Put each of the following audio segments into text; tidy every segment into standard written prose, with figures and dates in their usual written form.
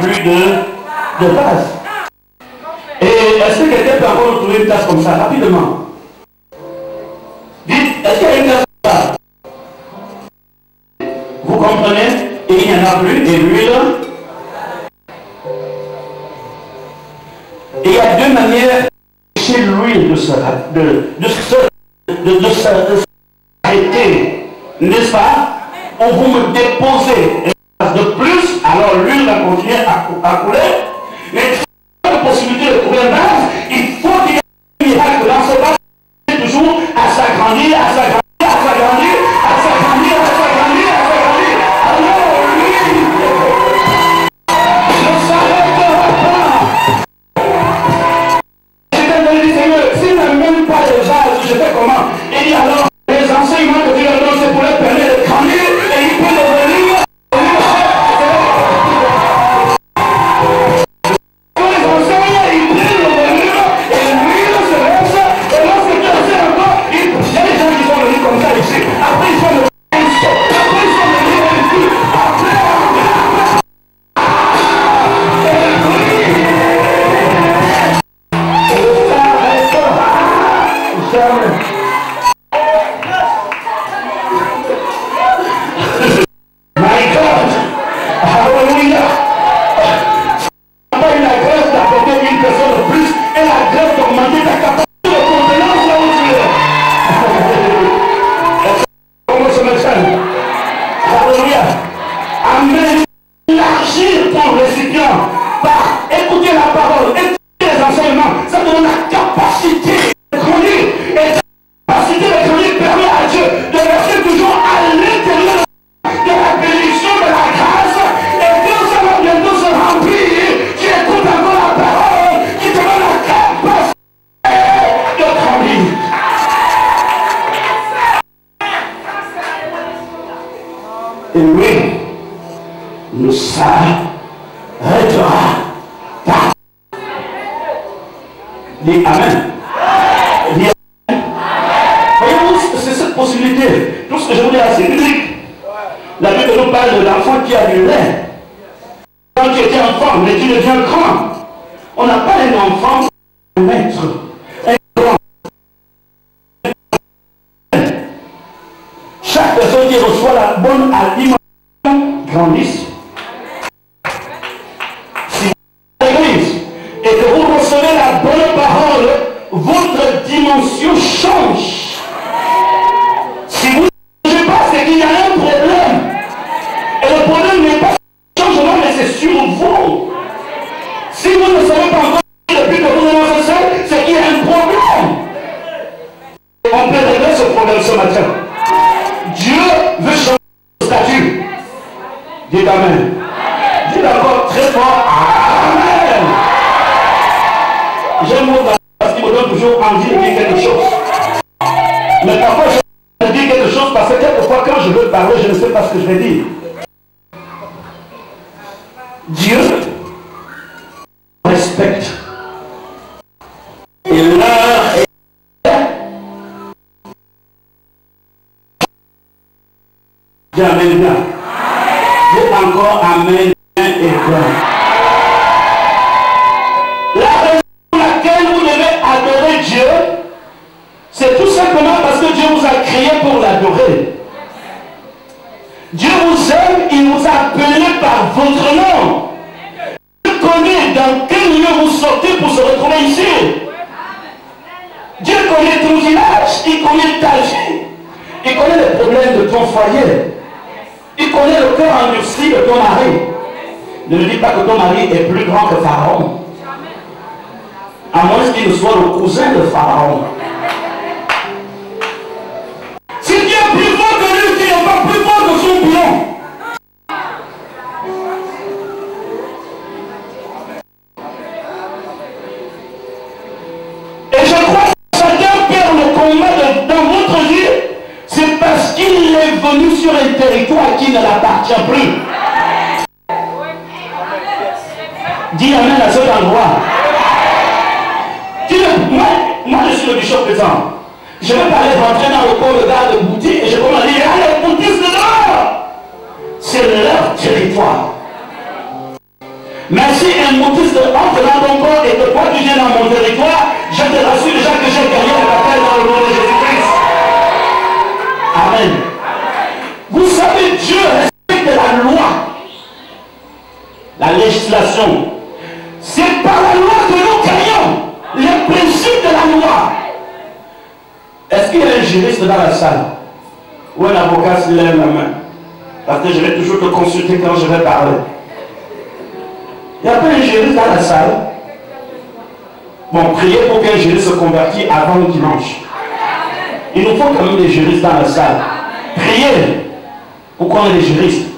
plus de tasse. Et est-ce que quelqu'un peut encore trouver une tasse comme ça, rapidement? Dites, est-ce qu'il y a une tasse comme ça? Vous comprenez? Et il n'y en a plus, et l'huile. Et il y a deux manières chez l'huile de s'arrêter, n'est-ce pas? On vous me déposez une tasse de plus, alors l'huile va continuer à couler. Mais la possibilité de trouver un vase, il faut qu'il y ait un miracle dans ce vase, toujours à s'agrandir, à s'agrandir, à s'agrandir, à s'agrandir, à s'agrandir, à s'agrandir. Alors l'huile ne s'arrêtera pas. J'étais dans le Seigneur, s'il n'a même pas de vase, je fais comment? Et dit alors, les enseignements que Dieu leur donne, c'est pour leur permettre de grandir et il peut devenir. Et lui ne s'arrêtera pas. Dis Amen. Dis Amen. Voyez-vous, c'est cette possibilité. Tout ce que je vous dis là, c'est biblique. La Bible nous parle de l'enfant qui a du lait. Quand tu étais enfant, mais tu deviens grand. On n'a pas un enfant, un maître. Un grand. Chaque personne qui reçoit la bonne alimentation grandisse. Si vous êtes à l'église et que vous recevez la bonne parole, votre dimension change. Si vous ne changez pas, c'est qu'il y a un problème. Et le problème n'est pas le changement, mais c'est sur vous. Si vous ne savez pas encore depuis que vous êtes dans ce c'est qu'il y a un problème. On peut régler ce problème ce matin. Dieu veut changer le statut. Dites Amen. Dites encore très fort Amen. J'aime beaucoup parce qu'il me donne toujours envie de dire quelque chose. Mais parfois je dis quelque chose parce que quelquefois quand je veux parler, je ne sais pas ce que je vais dire. Dieu respecte. Et l'heure est. Amen, bien. Dites encore Amen et bien. La raison pour laquelle vous devez adorer Dieu, c'est tout simplement parce que Dieu vous a créé pour l'adorer. Dieu vous aime, il vous a appelé par votre nom. Dieu connaît dans quel lieu vous sortez pour se retrouver ici. Dieu connaît ton village, il connaît ta vie, il connaît les problèmes de ton foyer. Il connaît le cœur endurci de ton mari. Ne me dis pas que ton mari est plus grand que Pharaon. À moins qu'il ne soit le cousin de Pharaon. Si Dieu est plus fort que lui, tu n'est pas plus fort que son bilan. Et je crois que chacun perd le combat dans votre vie. C'est parce qu'il est venu sur un territoire qui ne l'appartient plus. Dis Amen à cet endroit. Moi je suis le bishop présent. Je ne vais pas aller rentrer dans le corps de garde de boutique et je commence à dire, allez, boutistes dedans. C'est leur territoire. Mais si un moutiste entre dans ton corps et que toi tu viens dans mon territoire, je te rassure déjà que j'ai gagné la bataille dans le nom de Jésus-Christ. Amen. Vous savez, Dieu respecte la loi, la législation. C'est par la loi que nous gagnons les principes de la loi. Est-ce qu'il y a un juriste dans la salle? Ou un avocat s'il lève la main? Parce que je vais toujours te consulter quand je vais parler. Il n'y a pas un juriste dans la salle? Bon, priez pour qu'un juriste se convertisse avant le dimanche. Il nous faut quand même des juristes dans la salle. Priez pour qu'on ait des juristes.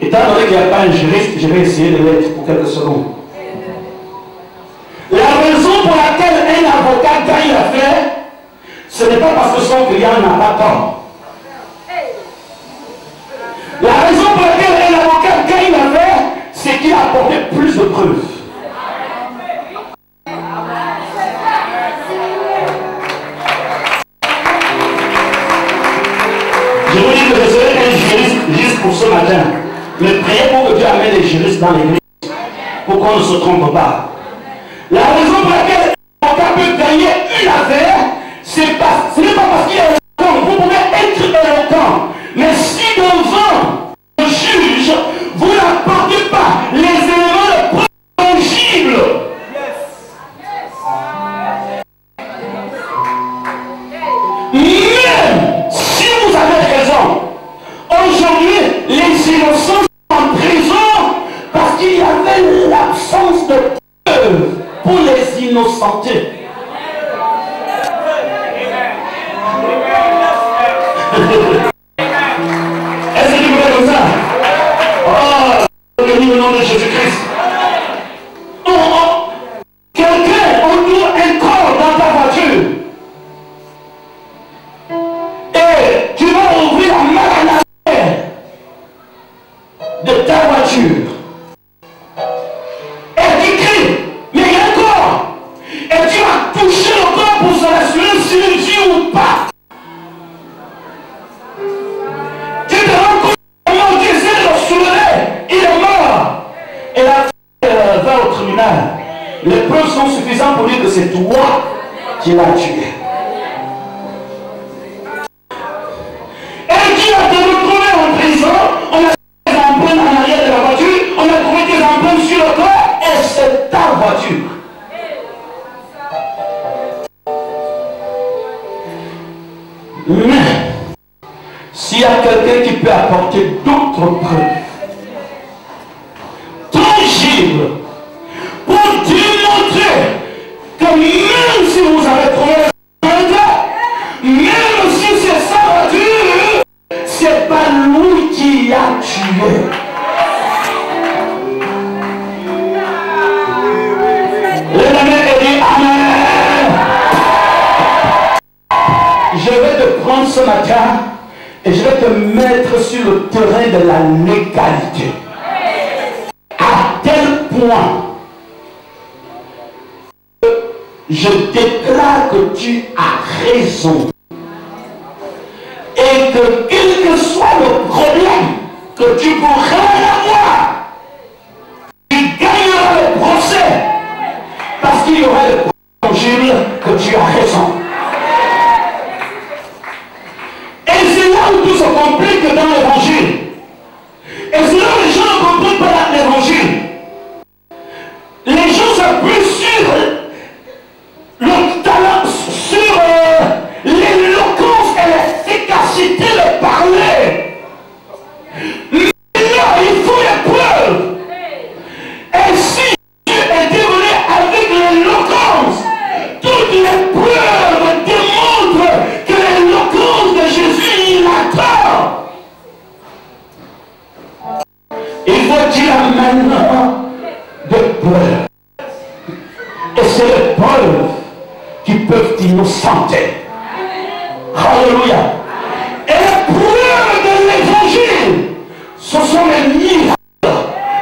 Étant donné qu'il n'y a pas un juriste, je vais essayer de l'être pour quelques secondes. La raison pour laquelle un avocat gagne l'affaire, ce n'est pas parce que son client n'a pas tort. La raison pour laquelle un avocat gagne l'affaire, c'est qu'il a apporté plus de preuves. Je vous dis que je serai un juriste juste pour ce matin. Mais priez pour que Dieu amène les juristes dans l'église. Pour qu'on ne se trompe pas. La raison pour laquelle un avocat peut gagner une affaire, ce n'est pas parce qu'il est éloquent. Vous pouvez être éloquent. Mais si devant le juge, vous n'apportez pas les éléments de preuve tangibles, même si vous avez raison, aujourd'hui, les innocents sont en prison parce qu'il y avait l'absence de preuve pour les innocentés. Est-ce que tu veux comme ça? Oh, béni au nom de Jésus-Christ. Quelqu'un entoure un corps dans ta voiture. Et tu vas ouvrir la main à l'arrière de ta voiture. Et tu cries, mais il y a un corps. Et tu vas toucher le corps pour se rassurer s'il vit ou pas. Tu te rends compte comment tu essaies de le soulever. Il est mort. Et la va au tribunal. Les preuves sont suffisantes pour dire que c'est toi qui l'as tué. Et tu vas te retrouver en prison. On a des empreintes en arrière de la voiture. On a trouvé des empreintes sur le corps. Et c'est ta voiture. Mais s'il y a quelqu'un qui peut apporter d'autres preuves tangibles pour démontrer que même si vous avez trouvé même si c'est sa voiture, c'est pas lui qui a tué. L'ennemi a dit Amen. Je vais te prendre ce matin et je vais te mettre sur le terrain de la légalité. À tel point, je déclare que tu as raison. Et que quel que soit le problème que tu pourrais avoir, tu gagneras le procès. Parce qu'il y aura le tangible que tu as raison. Et c'est là où tout se complique dans l'évangile. Et c'est là où les gens ne comprennent pas l'évangile. Les gens s'appuient sur le talent, sur l'éloquence et l'efficacité de parler. Mais là, il faut les preuves. Et si Dieu était venu avec l'éloquence, toutes les preuves démontrent que l'éloquence de Jésus, il a tort. Il faut qu'il amène des preuves. Et c'est les preuves qui peuvent innocenter. Alléluia. Et les preuves de l'évangile, ce sont les miracles.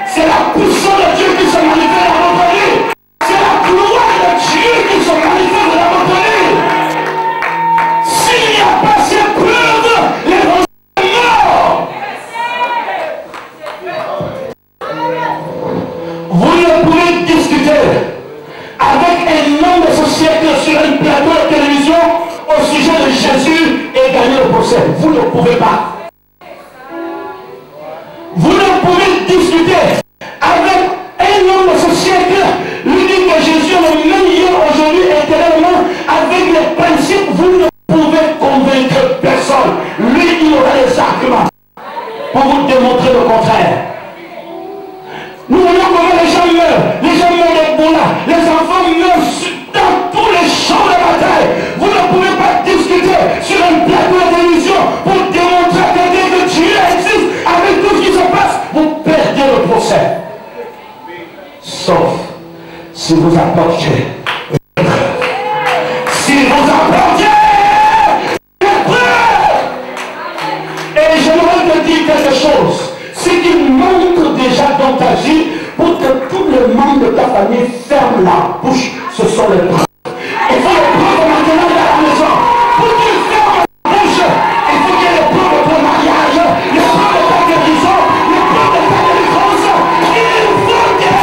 C'est la puissance de Dieu qui se manifeste dans votre vie. C'est la gloire de Dieu qui se manifeste dans votre vie. S'il n'y a pas ces preuves, l'évangile est mort. ne pouvez discuter avec un homme de ce siècle sur un plateau de télévision au sujet de Jésus et gagner le procès. Vous ne pouvez pas. Vous ne pouvez discuter avec un homme de ce siècle, lui dit que Jésus est le même hier, aujourd'hui, éternellement, avec les principes. Vous ne pouvez convaincre personne. Lui, il aura les arguments pour vous démontrer le contraire. Nous voyons comment les gens meurent. Les gens meurent d'Ebola. Les enfants meurent dans tous les champs de bataille. Vous ne pouvez pas discuter sur un plateau de télévision pour démontrer à quelqu'un que Dieu existe. Avec tout ce qui se passe, vous perdez le procès. Sauf si vous apportez les preuves. Si vous apportez les preuves. Et j'aimerais te dire quelque chose. Ce qui montre déjà dans ta vie pour que tous les membres de ta famille ferment la bouche, ce sont les preuves. Il faut les preuves maintenant dans la maison. Pour qu'ils ferment la bouche, il faut qu'il y ait les preuves de ton mariage, les preuves de ta guérison, les preuves de ta délivrance. Il faut qu'il y ait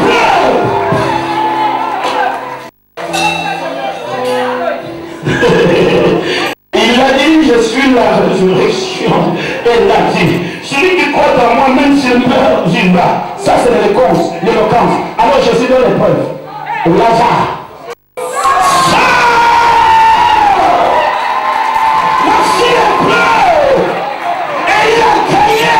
preuves. Il a dit, je suis la résurrection et la vie. Celui qui croit en moi, même s'il meurt, vivra. Ça, c'est l'éloquence. Alors, Jésus donne l'épreuve. Lazare. Voici l'épreuve. Et il a gagné.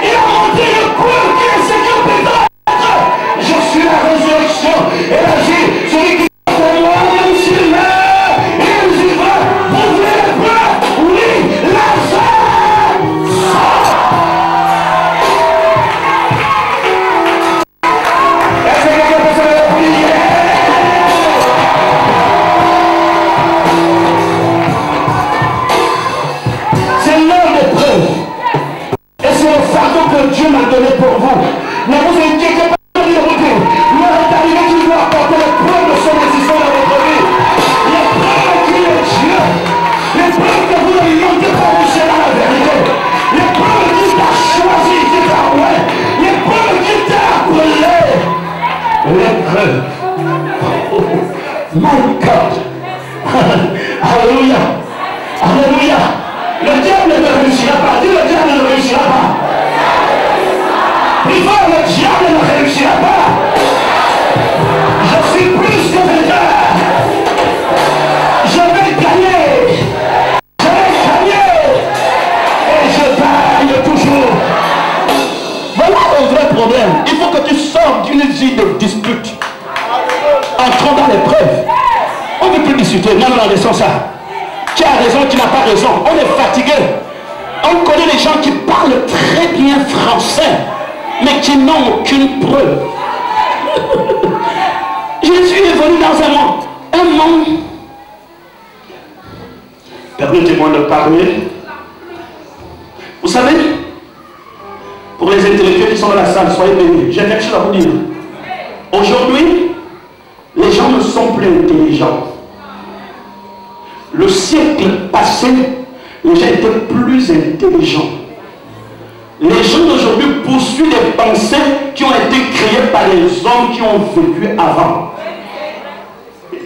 Il a montré le coup qui est ce qu'il peut être. Je suis la résurrection et la vie. Celui qui croit en moi, même s'il meurt, il vivra. Vous voulez l'épreuve? Oui, Lazare. Dieu m'a donné pour vous. Ne vous inquiétez pas de vous dire. L'heure est arrivée qu'il doit apporter les preuves de son existence dans votre vie. Les preuves qu'il est Dieu. Les preuves que vous ne mentez pas au Seigneur la vérité. Les preuves qu'il t'a choisi, qu'il t'a oué. Les preuves qu'il t'a appelé. Les preuves. Oh, my God. Alléluia. Alléluia. Le diable ne réussira pas. Dis le diable ne réussira pas. Il faut le diable ne réussira pas. Je suis plus que vainqueur. Je vais gagner. Je vais gagner. Et je gagne toujours. Voilà le vrai problème. Il faut que tu sortes d'une vie de dispute. Entrons dans l'épreuve. On ne peut plus discuter. Non, non, laissons ça. Tu as raison, tu n'as pas raison. On est fatigué. On connaît les gens qui parlent très bien français, mais qui n'ont aucune preuve. Jésus est venu dans un monde. Permettez-moi de parler. Vous savez, pour les intellectuels qui sont dans la salle, soyez bénis. J'ai quelque chose à vous dire. Aujourd'hui, les gens ne sont plus intelligents. Le siècle passé, les gens étaient plus intelligents. Les gens d'aujourd'hui poursuivent des pensées qui ont été créées par les hommes qui ont vécu avant.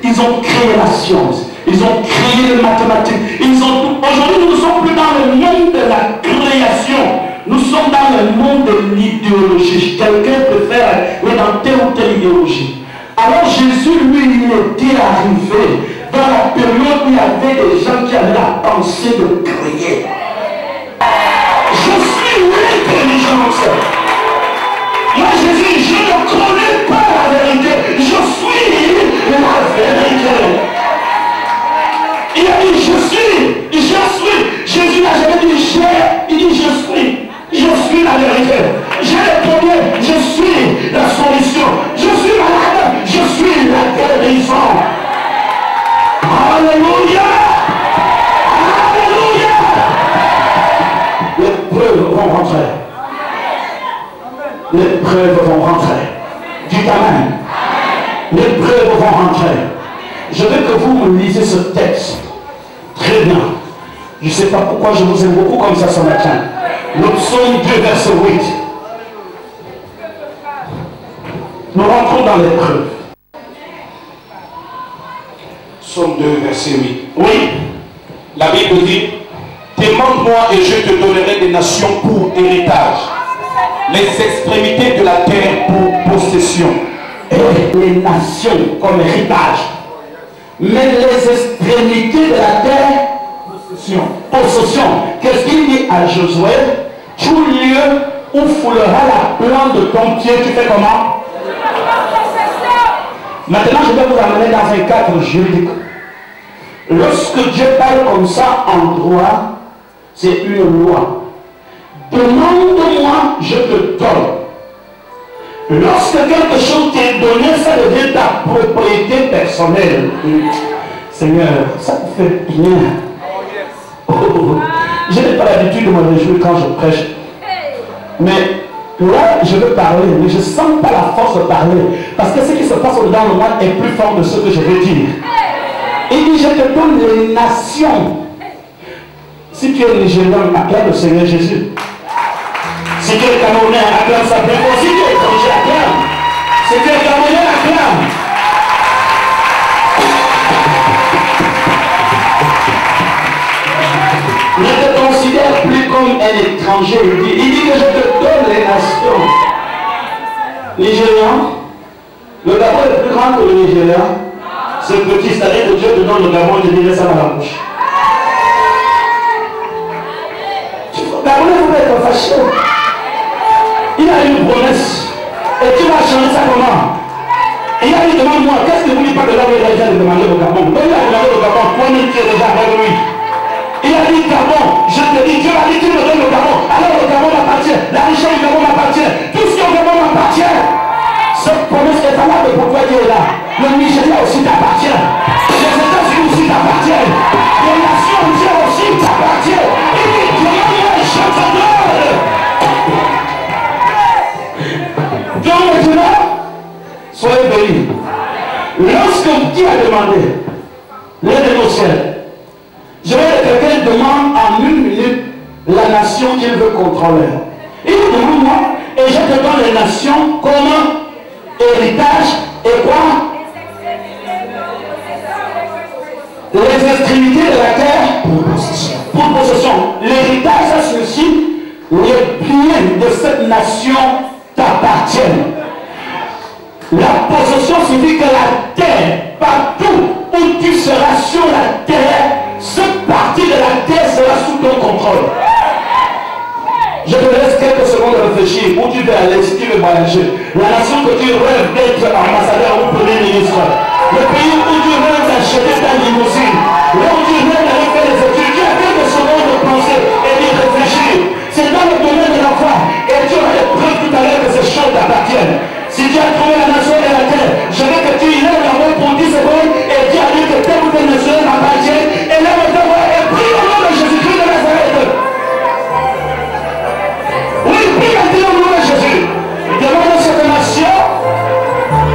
Ils ont créé la science, ils ont créé les mathématiques, aujourd'hui nous ne sommes plus dans le monde de la création, nous sommes dans le monde de l'idéologie. Quelqu'un peut faire dans telle ou telle idéologie. Alors Jésus, lui, il était arrivé dans la période où il y avait des gens qui avaient la pensée de créer. Je suis l'intelligence. Moi Jésus, je ne connais pas la vérité. Je suis la vérité. Il a dit je suis. Jésus n'a jamais dit j'ai. Il dit je suis la vérité. J'ai le premier. Je suis la solution. Je suis malade. Je suis la guérison. Alléluia. Alléluia. Les preuves vont rentrer. Les preuves vont rentrer. Dites amen. Les preuves vont rentrer. Je veux que vous me lisez ce texte. Très bien. Je ne sais pas pourquoi je vous aime beaucoup comme ça ce matin. Le psaume 2, verset 8. Nous rentrons dans l'épreuve. Somme 2, verset 8. Oui. La Bible dit, demande-moi et je te donnerai des nations pour héritage, les extrémités de la terre pour possession. Et les nations comme héritage. Mais les extrémités de la terre, possession. Possession. Qu'est-ce qu'il dit à Josué? Tout lieu où foulera la plante de ton pied, tu fais comment? Maintenant, je vais vous amener dans un cadre juridique. Lorsque Dieu parle comme ça en droit, c'est une loi. Demande-moi, je te donne. Lorsque quelque chose t'est donné, ça devient ta propriété personnelle. Seigneur, ça me fait bien. Oh, je n'ai pas l'habitude de me réjouir quand je prêche. Mais là, je veux parler, mais je ne sens pas la force de parler. Parce que ce qui se passe au-dedans de moi est plus fort de ce que je vais dire. Il dit, je te donne les nations. Si tu es nigérian, acclame le Seigneur Jésus. Si tu es Camerounais, acclame sa plus fort. Si tu es étranger, acclame. Si tu es Camerounais, acclame. Ne te considère plus comme un étranger. Il dit que je te donne les nations. Nigérian, le Gabon est plus grand que le Nigeria. C'est petit, c'est-à-dire que Dieu te donne le Gabon, je dirais ça dans la bouche. Le Gabonais, vous pouvez être fâché. Il a une promesse. Et tu vas changer ça comment? Il a dit, demande-moi, qu'est-ce que vous dites pas que là où il a déjà demandé au Gabon? Quand il a demandé au Gabon, toi-même tu es déjà avec lui. Il a dit Gabon, je te dis, Dieu a dit, tu me donnes le Gabon. Alors le Gabon m'appartient, la richesse du Gabon m'appartient, tout ce qui est au Gabon m'appartient. Cette promesse est valable pour toi qui es là. Le Nigeria aussi t'appartient. Les États-Unis aussi t'appartiennent. Les nations entières aussi t'appartiennent. Il dit, demande-moi, je te donne. Donc maintenant, soyez bénis. Lorsque Dieu a demandé les négociations, je vais que quelqu'un demande en 1 minute la nation qu'il veut contrôler. Il demande moi et je te donne les nations comme héritage et quoi? Les extrémités de la terre pour possession. L'héritage, ça signifie les biens de cette nation t'appartiennent. La possession signifie que la terre, partout où tu seras sur la terre, cette partie de la terre sera sous ton contrôle. Je te laisse quelques secondes réfléchir. Où tu veux aller, si tu veux voyager. La nation que tu rêves d'être ambassadeur ou premier ministre. Le pays où tu rêves d'acheter ta limousine. Là où tu rêves d'aller faire des études. Tu as quelques secondes de penser et d'y réfléchir. C'est dans le domaine de la foi. Et tu auras les preuves tout à l'heure que ces choses t'appartiennent. Si tu as trouvé la nation et la terre, je veux que tu y lèves la main pour 10 secondes et tu as dit que telle ou telle nation m'appartient. Et là, maintenant, et prie au nom de Jésus-Christ de Nazareth. Oui, prie maintenant au nom de Jésus. Demande cette nation,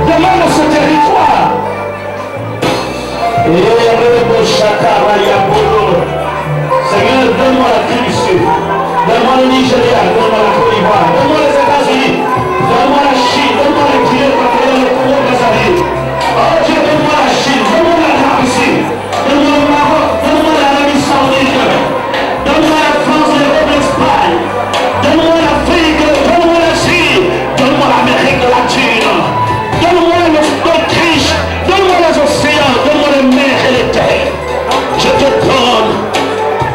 demande ce territoire. Et Seigneur, donne-moi la Tunisie, donne-moi le Nigeria, donne-moi la Côte d'Ivoire, donne-moi les États-Unis, donne-moi la Chine, donne-moi les Guinée, le Congo, Brazzaville. Oh Dieu, donne-moi la Chine, donne-moi la Russie, donne-moi le Maroc, donne-moi l'Arabie Saoudite, donne-moi la France, l'Europe, l'Espagne, donne-moi l'Afrique, donne-moi l'Asie, donne-moi l'Amérique latine, donne-moi l'Autriche, donne-moi les océans, donne-moi les mers et les terres. Je te donne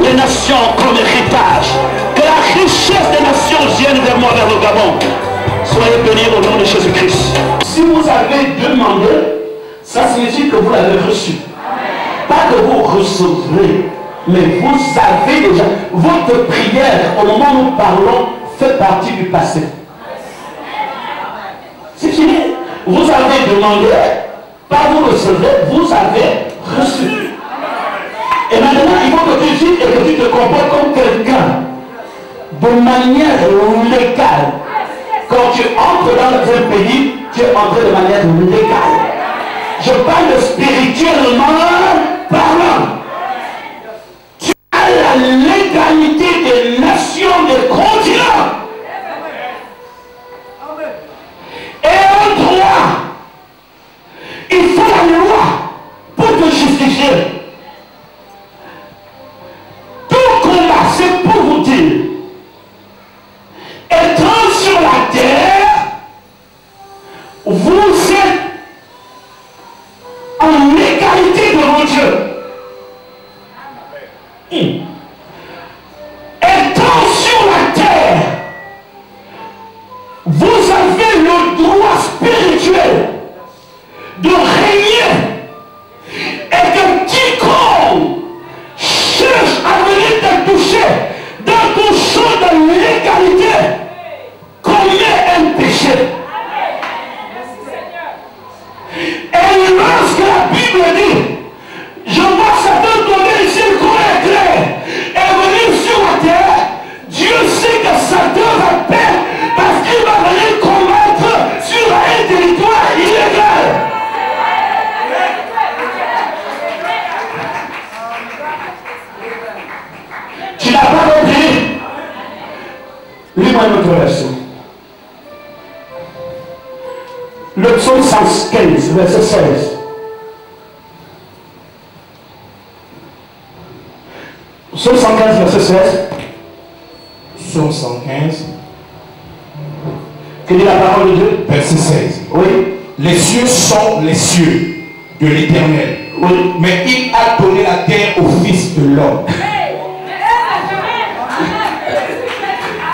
les nations comme héritage. Que la richesse des nations vienne vers moi, vers le Gabon. Soyez bénis au nom de Jésus-Christ. Si vous avez demandé, ça signifie que vous l'avez reçu. Pas que vous recevrez, mais vous avez déjà. Votre prière, au moment où nous parlons, fait partie du passé. C'est fini. Vous avez demandé, pas vous recevrez, vous avez reçu. Et maintenant, il faut que tu dises et que tu te comportes comme quelqu'un de manière légale. Quand tu entres dans un pays, tu es entré de manière légale. Je parle spirituellement parlant. Tu as la légalité des nations, des continents. Et un droit Le psaume 115, verset 16. Psaume 115, verset 16. Psaume 115. Quelle est la parole de Dieu? Verset 16. Oui. Les cieux sont les cieux de l'Éternel. Oui. Mais il a donné la terre au Fils de l'homme.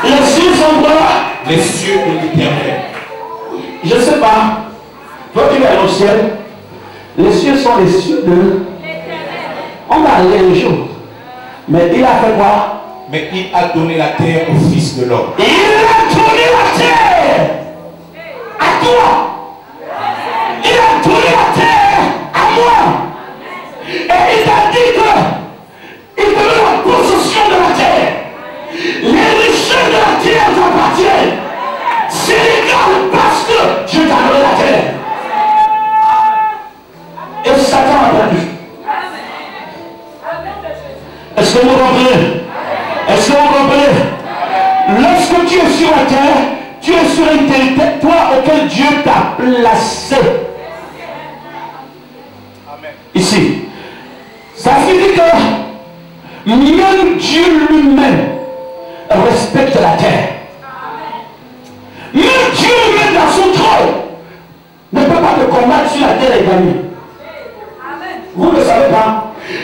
Les cieux sont quoi? Les cieux de l'Éternel. Je ne sais pas. Toi tu es au ciel. Les cieux sont les cieux de l'Éternel. On va aller un jour. Mais il a fait quoi? Mais il a donné la terre au Fils de l'homme. Il a donné la terre à toi. Il a donné la terre à moi. Et il t'a dit que il te donne la possession de la terre. Les richesses de la terre t'appartiennent. C'est légal parce que je t'ai donné la terre. Et Satan a perdu. Est-ce que vous comprenez? Est-ce que vous comprenez? Lorsque tu es sur la terre, tu es sur un territoire auquel Dieu t'a placé. Amen. Ici. Ça signifie que même Dieu lui-même respecte la terre. Même Dieu lui-même dans son trône ne peut pas te combattre sur la terre et gagner. Vous ne le savez pas.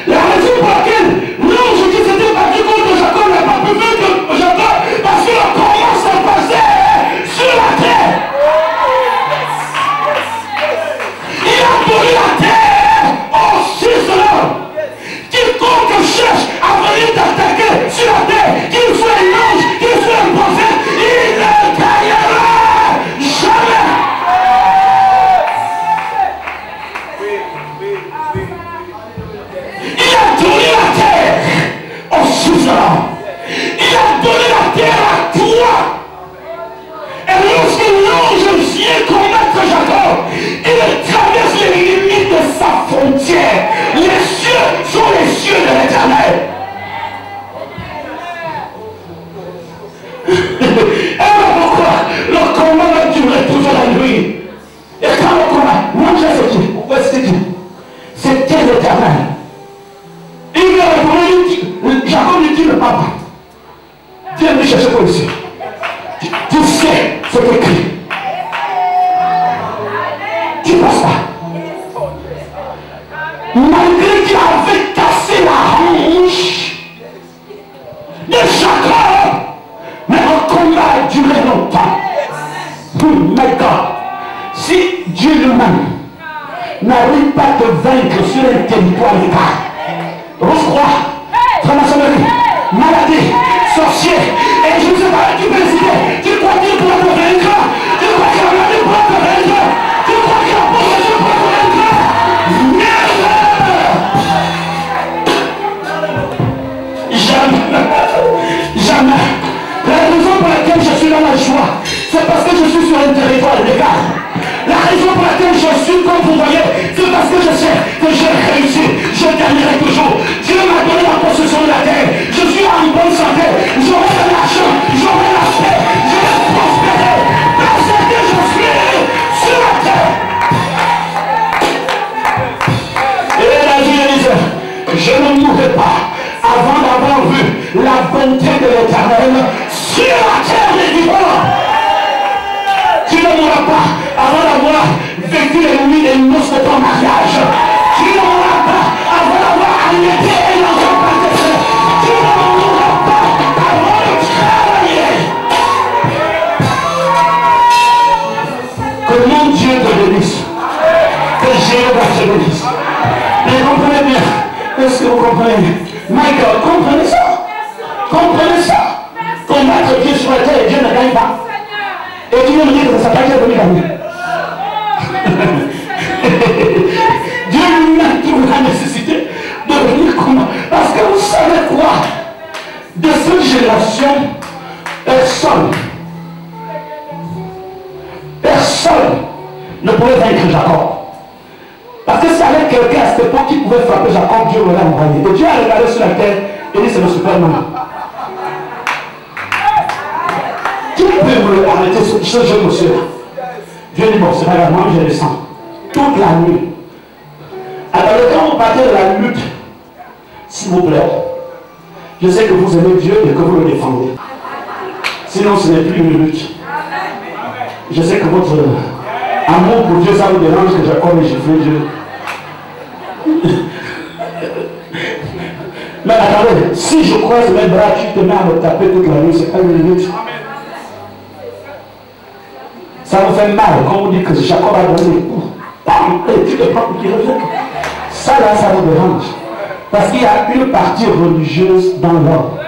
La raison pour laquelle l'ange qui s'était battu contre Jacob n'a pas pu vaincre Jacob parce que le combat s'est passé sur la terre. Il a donné la terre au Fils de l'homme. Quiconque cherche à venir t'attaquer sur la terre, qu'il soit un ange, qu'il soit un prophète, il ne gagnera jamais. Il a donné la terre au Fils de l'homme. Il a donné la terre à toi. Et lorsque l'ange vient combattre Jacob, il traverse les limites de sa frontière. Les cieux sont les cieux de l'Éternel. Et voilà pourquoi le combat va durer toujours la nuit. Et quand le combat, moi je sais qui? Pourquoi c'est qui? C'était l'Éternel. Il lui a répondu, Jacob lui dit le papa, viens me chercher pour ici. Tu sais ce que écrit. Tu passes pas. Malgré qu'il avait cassé la hanche de Jacob, mais le combat a duré longtemps. My God, si Dieu lui-même n'arrive pas à te vaincre sur un territoire légal, Rose-Croix, franc-maçonnerie, maladie, sorcier, et je ne sais pas, tu peux hésiter. Tu crois qu'il pourra te vaincre? Tu crois que la maladie pourra te vaincre? Tu crois que la possession pourra te vaincre? Jamais! Jamais! La raison pour laquelle je suis dans la joie, c'est parce que je suis sur un territoire légal. La raison pour laquelle je suis comme vous voyez, c'est parce que je sais que j'ai réussi, je gagnerai toujours. Dieu m'a donné la possession de la terre. Je suis en bonne santé, j'aurai de l'argent, j'aurai la paix, je vais prospérer parce que je suis sur la terre. Et la vie disait, je ne mourrai pas avant d'avoir vu la bonté de l'Éternel sur la terre des vivants. Tu ne mourras pas avant d'avoir vécu les nuits des noces de ton mariage. Tu ne mourras pas avant d'avoir allaité un enfant partagé. Tu ne mourras pas avant de travailler. Que mon Dieu te bénisse. Que Jéhovah te bénisse. Mais comprenez bien. Est-ce que vous comprenez? Michael, comprenez ça? Comprenez ça? Combattre Dieu sur la terre et Dieu ne gagne pas. Et tu viens me dire que ça n'a pas été venu gagner. Dieu lui-même trouve la nécessité de venir comment? Parce que vous savez quoi? De cette génération, personne ne pouvait vaincre Jacob. Parce que s'il y avait quelqu'un à cette époque qui pouvait frapper Jacob, Dieu l'aurait envoyé. Et Dieu a regardé sur la terre et dit c'est le Superman. Qui peut me arrêter ce jeune monsieur-là? Dieu dit, bon, c'est pas grave, moi je descends. Toute la nuit. Alors quand vous partez de la lutte, s'il vous plaît, je sais que vous aimez Dieu et que vous le défendez. Sinon, ce n'est plus une lutte. Je sais que votre amour pour Dieu, ça vous dérange que Jacob ait giflé Dieu. Mais attendez, si je croise mes bras, tu te mets à me taper toute la nuit, c'est pas une lutte. Ça vous fait mal quand on dit que Jacob a donné des coups. Et tu te prends pour qu'il revienne. Ça là, ça vous dérange. Parce qu'il y a une partie religieuse dans l'homme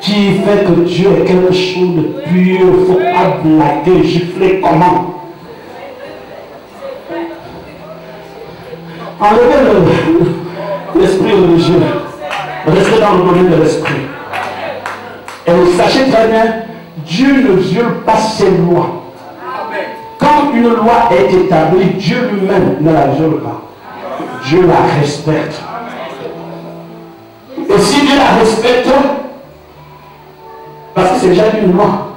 qui fait que Dieu est quelque chose de pur. Il ne faut pas blaguer, gifler comment. Enlevez l'esprit religieux. Restez dans le domaine de l'esprit. Et sachez très bien, Dieu ne viole pas ses lois. Quand une loi est établie, Dieu lui-même ne la viole pas. Dieu la respecte. Et si Dieu la respecte, parce que c'est déjà une loi.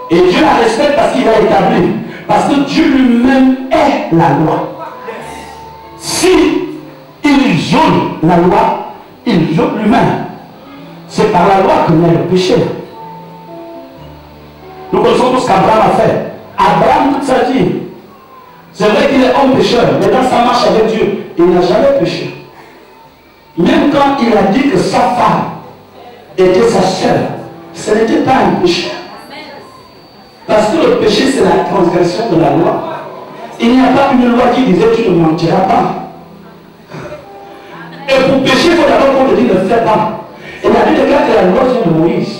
Et Dieu la respecte parce qu'il l'a établie. Parce que Dieu lui-même est la loi. Si il viole la loi, il viole lui-même. C'est par la loi que naît le péché. Nous connaissons tous qu'Abraham a fait. Abraham, toute sa vie, c'est vrai qu'il est homme pécheur, mais dans sa marche avec Dieu, il n'a jamais péché. Même quand il a dit que sa femme était sa sœur, ce n'était pas un péché. Parce que le péché, c'est la transgression de la loi. Il n'y a pas une loi qui disait tu ne mentiras pas. Et pour pécher, il faut d'abord qu'on te dise ne fais pas. Et la Bible déclare que la loi vient de Moïse.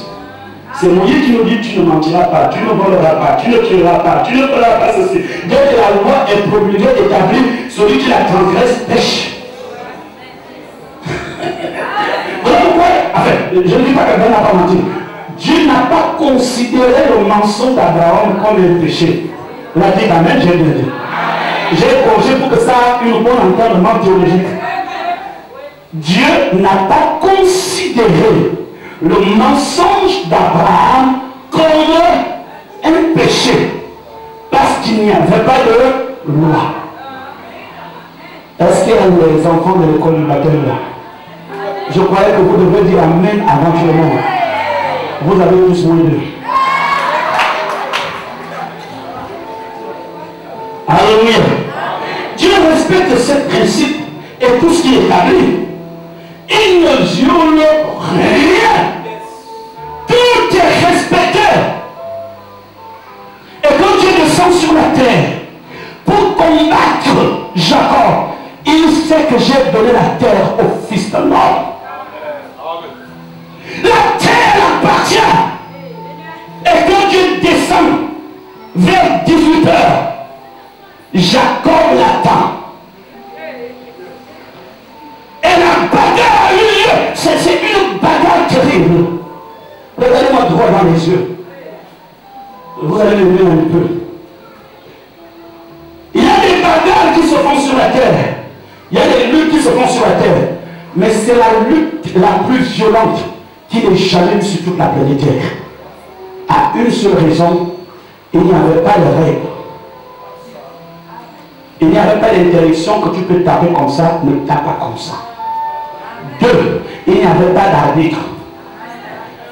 C'est Moïse qui nous dit tu ne mentiras pas, tu ne voleras pas, tu ne tueras pas, tu ne feras pas ceci. Dès que la loi est promulguée, établie, celui qui la transgresse pêche. Voilà pourquoi, enfin, je ne dis pas que Dieu n'a pas menti. Dieu n'a pas considéré le mensonge d'Abraham comme un péché. Il a dit amen, j'ai bien dit. J'ai progé pour que ça ait une bonne entendement théologique. Dieu n'a pas considéré le mensonge d'Abraham comme un péché. Parce qu'il n'y avait pas de loi. Est-ce qu'il y a les enfants de l'école du baptême là? Je croyais que vous devez dire amen avant tout le monde. Vous avez tous moins d'eux. Alléluia. Dieu respecte ce principe et tout ce qui est établi. Il ne viole rien. Tout est respecté. Et quand Dieu descend sur la terre pour combattre Jacob, il sait que j'ai donné la terre au fils de l'homme. La terre appartient. Et quand Dieu descend vers 18 h, Jacob l'attend. Et la bagarre a eu lieu. C'est une bagarre terrible. Regardez-moi droit dans les yeux. Vous allez me dire un peu. Il y a des bagarres qui se font sur la terre. Il y a des luttes qui se font sur la terre. Mais c'est la lutte la plus violente qui les challenge sur toute la planète Terre. À une seule raison, il n'y avait pas de règles. Il n'y avait pas d'interdiction que tu peux taper comme ça, ne tape pas comme ça. 2, il n'y avait pas d'arbitre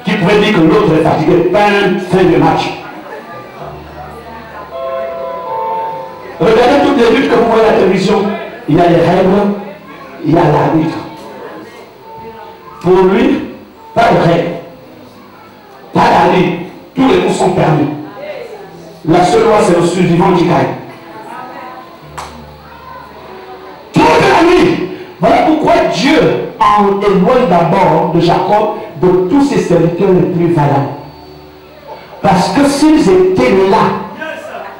qui pouvait dire que l'autre est fatigué. Fin de match. Regardez toutes les luttes que vous voyez à la télévision. Il y a les règles, il y a l'arbitre. Pour lui, pas de règles, pas d'arbitre. Tous les coups sont permis. La seule loi, c'est le survivant qui gagne. Toute la nuit. Voilà pourquoi Dieu en éloigne d'abord de Jacob de tous ses serviteurs les plus vaillants. Parce que s'ils étaient là,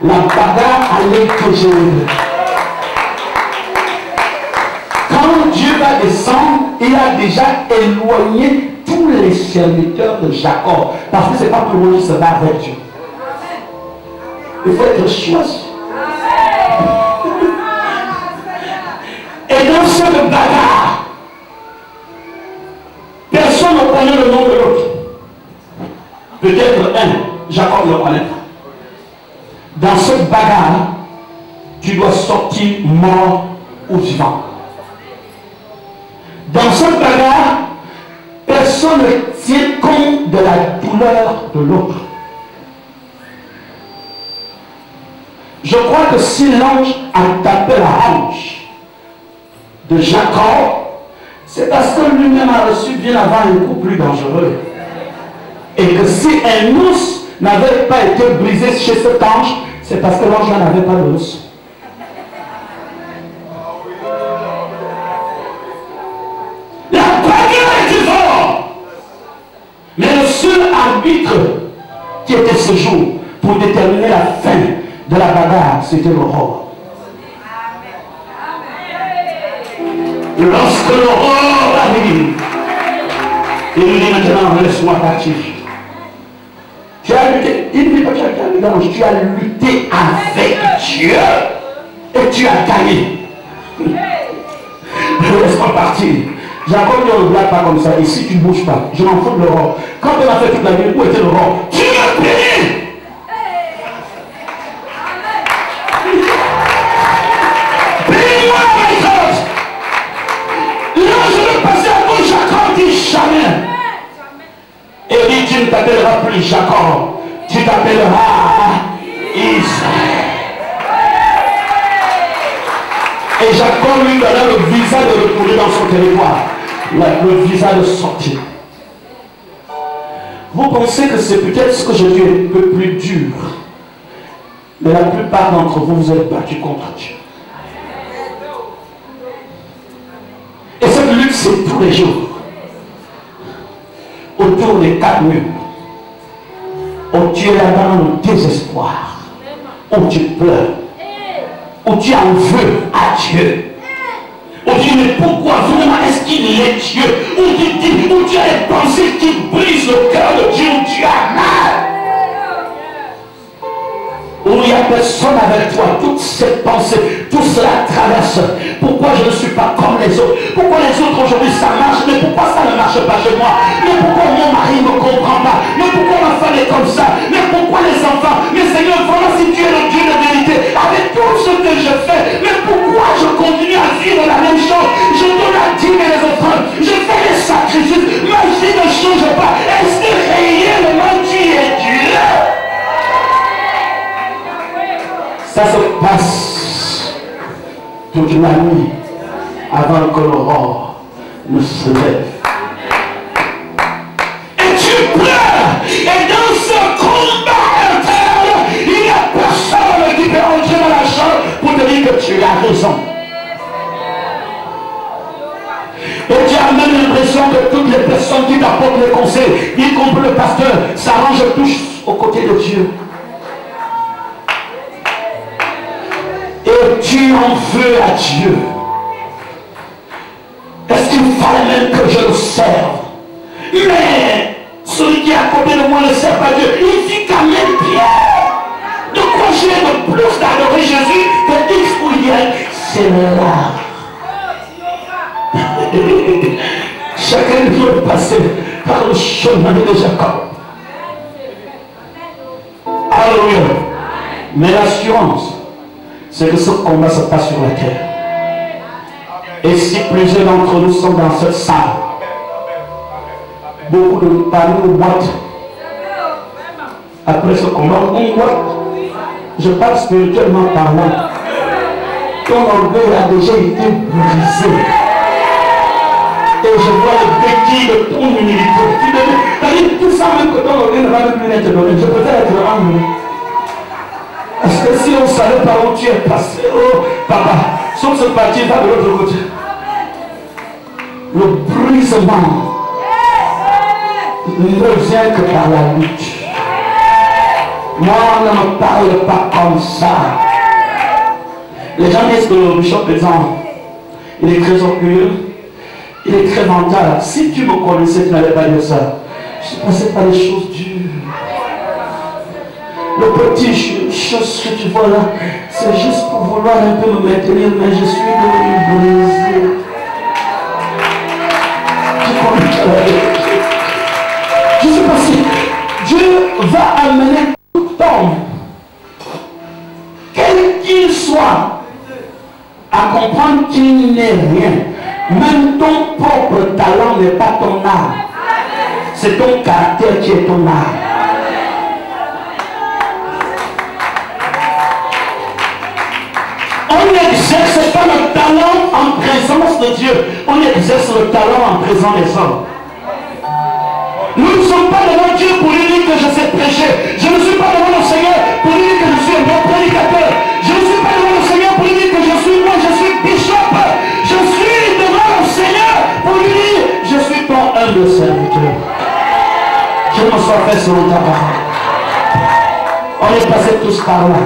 la bagarre allait dégénérer. Quand Dieu va descendre, il a déjà éloigné tous les serviteurs de Jacob. Parce que ce n'est pas tout le monde qui se bat avec Dieu. Il faut être choisi. Et dans cette bagarre, personne ne connaît le nom de l'autre. Peut-être un, Jacob le connaît. Dans cette bagarre, tu dois sortir mort ou vivant. Dans cette bagarre, personne ne tient compte de la douleur de l'autre. Je crois que si l'ange a tapé la hanche de Jacob, c'est parce que lui-même a reçu bien avant un coup plus dangereux. Et que si un os n'avait pas été brisé chez cet ange, c'est parce que l'ange n'avait pas d'os. La bagarre était forte. Mais le seul arbitre qui était ce jour pour déterminer la fin de la bagarre, c'était le roi. Lorsque le roi arrive, il lui dit maintenant, laisse-moi partir. Tu as lutté, il ne dit pas tu as lutté avec Dieu et tu as gagné. Laisse-moi partir. Jacob ne regarde pas comme ça. Et si tu ne bouges pas, je m'en fous de l'Europe. Quand on a fait toute la vie, où était l'Europe? Tu me payes. Paye-moi mes choses. Là, je vais passer à vous. Jacob dit jamais. Et dit, tu ne t'appelleras plus Jacob. Tu t'appelleras Israël. Et Jacob lui donna le visa de retourner dans son territoire. Le visa de sortir. Vous pensez que c'est peut-être ce que j'ai dit un peu plus dur. Mais la plupart d'entre vous, vous êtes battus contre Dieu. Et cette lutte, c'est tous les jours. Autour des 4 murs. Où tu es là dans le désespoir. Où tu pleures. Où tu en veux à Dieu. Où tu dis, mais pourquoi vraiment est-ce qu'il est Dieu? Où tu dis, où tu as des pensées qui brisent le cœur de Dieu, où tu as mal. Où il n'y a personne avec toi, toutes ces pensées, tout cela traverse. Pourquoi je ne suis pas comme les autres? Pourquoi les autres aujourd'hui ça marche? Mais pourquoi ça ne marche pas chez moi? Mais pourquoi mon mari ne me comprend pas? Mais pourquoi ma femme est comme ça? Mais pourquoi les enfants? Mais Seigneur, vraiment si tu es le Dieu de vérité, avec tout ce que je fais, mais pourquoi je continue à vivre la même chose? Je donne la dîme et les offrandes, je fais les sacrifices, ma vie ne change pas. Est-ce que réellement tu es Dieu? Ça se passe toute la nuit avant que l'aurore ne se lève. Et tu pleures. Et dans ce combat interne, il n'y a personne qui peut entrer dans la chambre pour te dire que tu as raison. Et tu as même l'impression que toutes les personnes qui t'apportent les conseils, y compris le pasteur, s'arrangent tous aux côtés de Dieu. Et tu en veux à Dieu. Est-ce qu'il fallait même que je le serve? Mais celui qui est à côté de moi ne sert pas Dieu. Il vit quand même bien. De quoi j'ai de plus d'adorer Jésus que X ou Y? C'est là. Chacun doit passer par le chemin de Jacob. Alléluia. Mais l'assurance, c'est que ce combat se passe sur la terre. Et si plusieurs d'entre nous sont dans cette salle, beaucoup de parmi nous boitent. Après ce combat, on boite. Je parle spirituellement parlant. Ton orgueil a déjà été brisé. Et je vois le béquille de ton humilité. Tu sens même que ton orgueil ne va plus être donné. Je préfère être humble. Parce que si on savait par où tu es passé, oh papa, sauf ce parti va de l'autre côté. Le brisement ne vient que par la lutte. Moi, on ne me parle pas comme ça. Les gens disent que le bishop présent, il est très orgueilleux, il est très mental. Si tu me connaissais, tu n'allais pas dire ça. Je suis passé par des choses dures. Le petit chose que tu vois là, c'est juste pour vouloir un peu me maintenir, mais je suis devenu brisé. Je sais pas si Dieu va amener tout homme sois à comprendre qu'il n'est rien. Même ton propre talent n'est pas ton âme. C'est ton caractère qui est ton âme. On n'exerce pas le talent en présence de Dieu. On exerce le talent en présence des hommes. Nous ne sommes pas devant Dieu pour lui dire que je sais prêcher. Je ne suis pas devant le Seigneur pour lui dire que je suis un bon prédicateur. Je ne suis pas devant le Seigneur pour lui dire que je suis bishop. Je suis devant le Seigneur pour lui dire je suis ton humble serviteur. Je me sois fait selon ta parole. On est passé tous par là.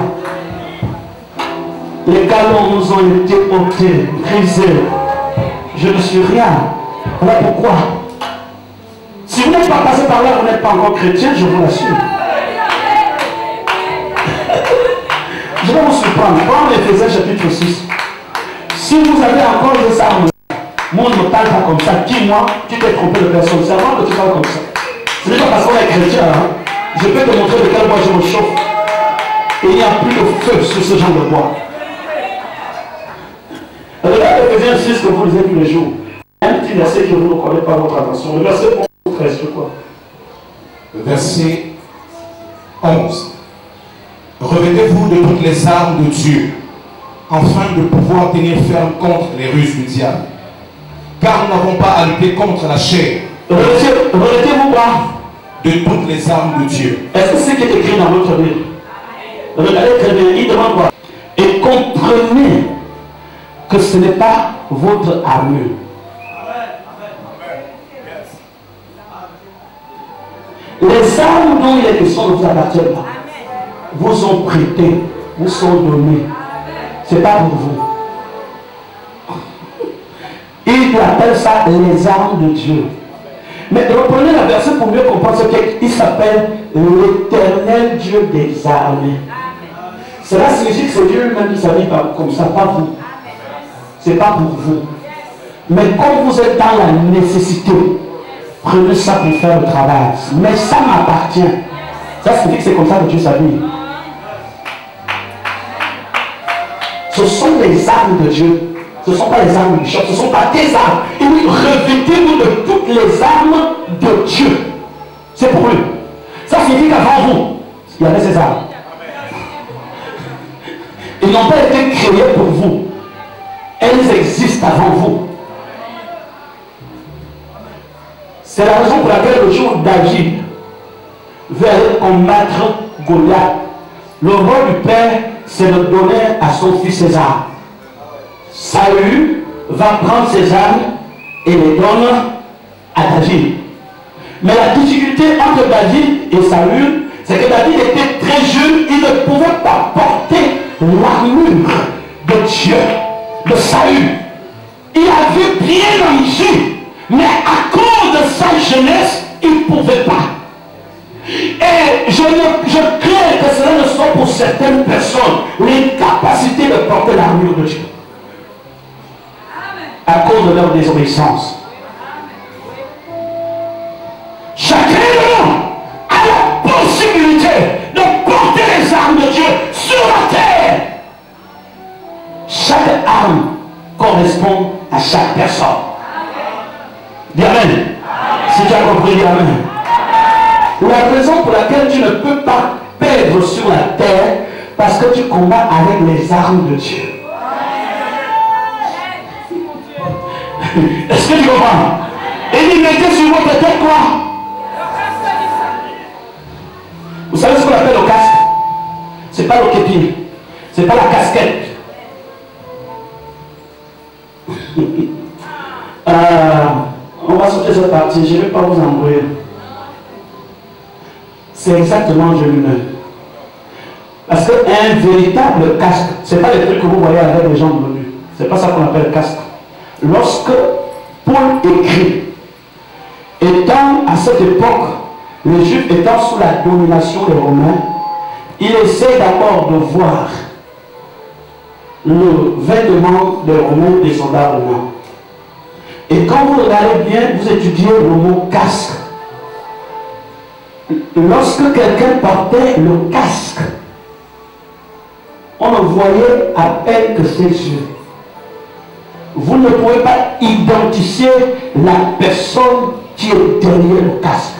Les galons nous ont été ôtés, brisés. Je ne suis rien. Voilà pourquoi. Si vous n'êtes pas passé par là, vous n'êtes pas encore chrétien, je vous l'assure. Je vais vous surprendre. Prends Éphésiens chapitre 6. Si vous avez encore des armes, moi ne me parle pas comme ça. Dis-moi, tu t'es trompé de personne. C'est avant que tu parles comme ça. Ce n'est pas parce qu'on est chrétien. Hein. Je peux te montrer de quel bois je me chauffe. Et il n'y a plus de feu sur ce genre de bois. Regardez Éphésiens 6 que vous lisez tous les jours. Un petit verset que vous ne connaissez pas votre attention. Le verset 11, 13, je crois. Verset 11. Revêtez-vous de toutes les armes de Dieu, afin de pouvoir tenir ferme contre les ruses du diable. Car nous n'avons pas à lutter contre la chair. Revêtez-vous quoi? De toutes les armes de Dieu. Est-ce que c'est ce qui est écrit dans votre Bible? Regardez très bien, il demande quoi? Et comprenez que ce n'est pas votre armure. Les armes dont il est question ne vous appartiennent pas. Vous ont prêté, vous sont donnés. Ce n'est pas pour vous. Il appelle ça les armes de Dieu. Mais reprenez la verset pour mieux comprendre ce qu'il s'appelle l'Éternel Dieu des armées. Cela signifie que c'est Dieu lui-même qui s'habille comme ça, pas vous. Ce n'est pas pour vous. Mais comme vous êtes dans la nécessité, prenez ça pour faire le travail. Mais ça m'appartient. Ça signifie que c'est comme ça que Dieu s'habille. Ce sont les armes de Dieu. Ce ne sont pas les armes du bishop, ce ne sont pas tes armes. Il dit, revêtez-vous de toutes les armes de Dieu. C'est pour eux. Ça signifie qu'avant vous, il y avait ces armes. Ils n'ont pas été créés pour vous. Elles existent avant vous. C'est la raison pour laquelle le jour où David veut aller combattre Goliath, le rôle du père, c'est de donner à son fils ses armes. Saül va prendre ses armes et les donne à David. Mais la difficulté entre David et Saül, c'est que David était très jeune, il ne pouvait pas porter l'armure de Dieu, de Saül. Il avait bien envie, mais à cause de sa jeunesse, il ne pouvait pas. Et je crains que cela ne soit pour certaines personnes l'incapacité de porter l'armure de Dieu. À cause de leur désobéissance. Chacun de nous a la possibilité de porter les armes de Dieu sur la terre. Chaque arme correspond à chaque personne. Dis Amen. Si tu as compris, dis Amen. La raison pour laquelle tu ne peux pas perdre sur la terre, parce que tu combats avec les armes de Dieu. Est-ce que tu comprends? Et il mettait sur votre tête quoi? Vous savez ce qu'on appelle le casque? C'est pas le képi, c'est pas la casquette. On va sortir cette partie, je ne vais pas vous embrouiller. C'est exactement le lui-même. Parce qu'un véritable casque, ce n'est pas les trucs que vous voyez avec les gens de l'ONU. Ce n'est pas ça qu'on appelle casque. Lorsque Paul écrit, étant à cette époque, les Juifs étant sous la domination des Romains, il essaie d'abord de voir le vêtement des Romains, des soldats romains. Et quand vous regardez bien, vous étudiez le mot casque. Lorsque quelqu'un portait le casque, On ne voyait à peine que ses yeux. Vous ne pouvez pas identifier la personne qui est derrière le casque.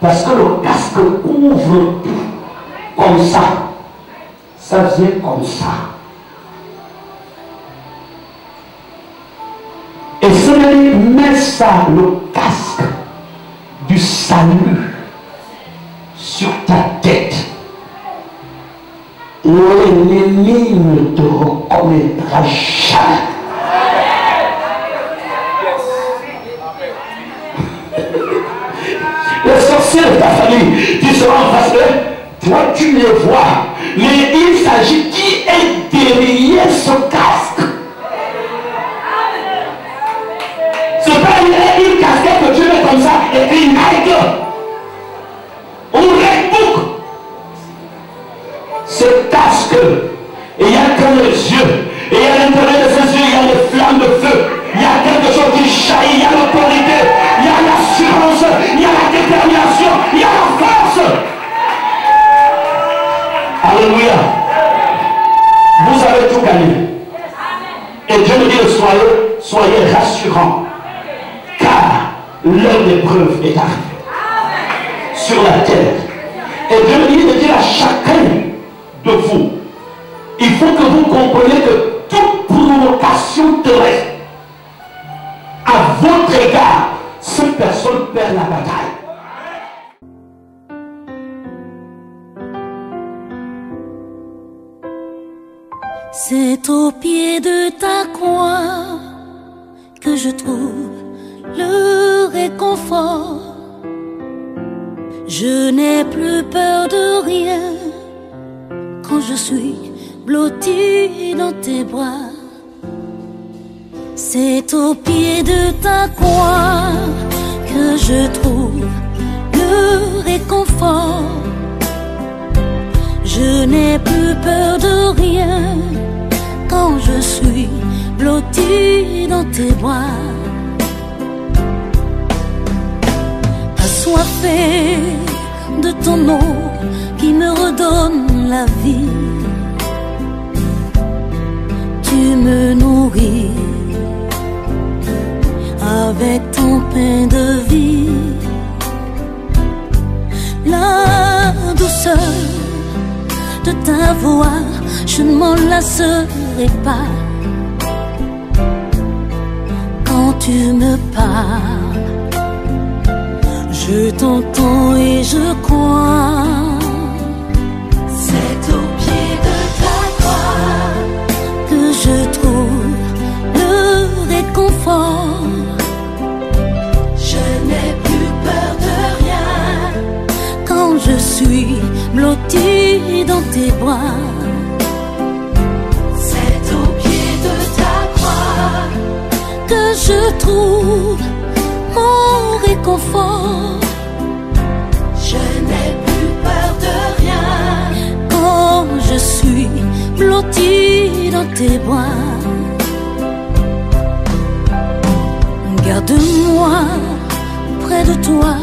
Parce que le casque couvre tout. Comme ça. Ça vient comme ça. Et ce n'est met ça, le casque du salut sur ta tête. L'ennemi ne te reconnaîtra jamais. Les sorciers de ta famille, tu seras en face d'eux, toi tu les vois, mais il s'agit qui est derrière ce casque. C'est pas une casquette que tu mets comme ça et puis Nike ou Red Book. Ce casque, il n'y a que les yeux, et à l'intérieur de ces yeux, il y a les flammes de feu. Il y a quelque chose qui jaillit, il y a l'autorité, il y a l'assurance, il y a la détermination, il y a la force. Alléluia. Vous avez tout gagné. Et Dieu me dit soyez rassurants, car l'heure d'épreuve est arrivée sur la terre. Et Dieu me dit de dire à chacun de vous, il faut que vous compreniez que toute provocation terrestre à votre égard, cette personne perd la bataille. C'est au pied de ta croix que je trouve le réconfort. Je n'ai plus peur de rien quand je suis blotti dans tes bras. C'est au pied de ta croix que je trouve le réconfort. Je n'ai plus peur de rien quand je suis blotti dans tes bras. Assoiffé de ton eau qui me redonne la vie, tu me nourris avec ton pain de vie. La douceur de ta voix, je ne m'en lasserai pas. Quand tu me parles, je t'entends et je crois. C'est au pied de ta croix que je trouve le réconfort. Je n'ai plus peur de rien quand je suis blotti dans tes bras. C'est au pied de ta croix que je trouve mon réconfort. Je n'ai plus peur de rien quand je suis blotti dans tes bras. Garde-moi près de toi